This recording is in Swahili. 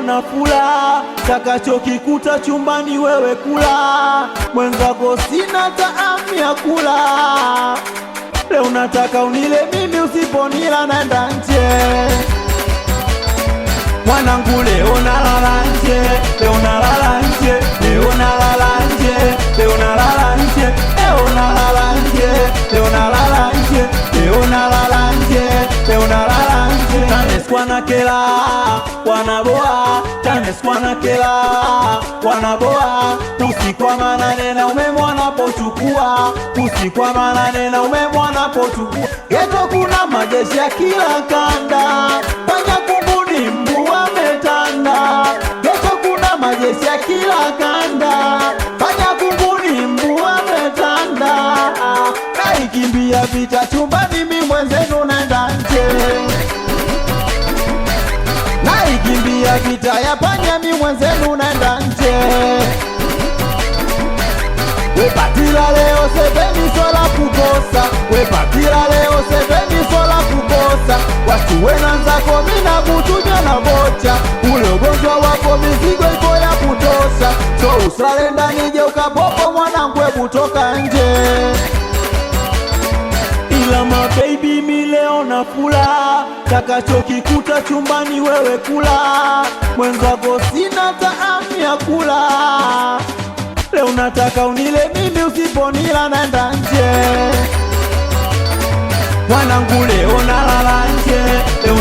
na furaha, takachokikuta chumbani wewe kula, mwenzako sina taamu ya kula. Leo nataka unile mimi, usiponila naenda nje. Mwanangu leo nalala nje, leo nalala nje, leo nalala nje, leo nalala nje, leo nalala nje, leo nalala nje, leo nalala nje, leo nalala nje. Tanes kwana kela, wanaboa, tanes kwana kela, wanaboa. Usiku wa manane na umeme wanapochukua, usiku wa manane na umeme wanapochukua. Geto kuna majeshi ya kila kanda, fanya kumbuni mbu wametanda. Geto kuna majeshi ya kila kanda, fanya kumbuni mbu wametanda. Naikimbia vita chumbani, mi mwenzenu naenda nje. Naikimbia vita ya panya, mi mwenzenu naenda nje. Wepatila leo seveni sola kukosa, wepatila leo seveni sola kukosa. Wasiwe na nzako mina kuchuja na vocha, ule ugonjwa wako mizigo iko ya kutosha. So usilale ndani je ukapopo mwanangu, hebu toka nje. Ila mababy mi leo na furaha, takachokikuta chumbani wewe kula, mwenzako sina taamu ya kula. Leo nataka unile mimi, usiponila naenda nje. Mwanangu leo nalala nje, leo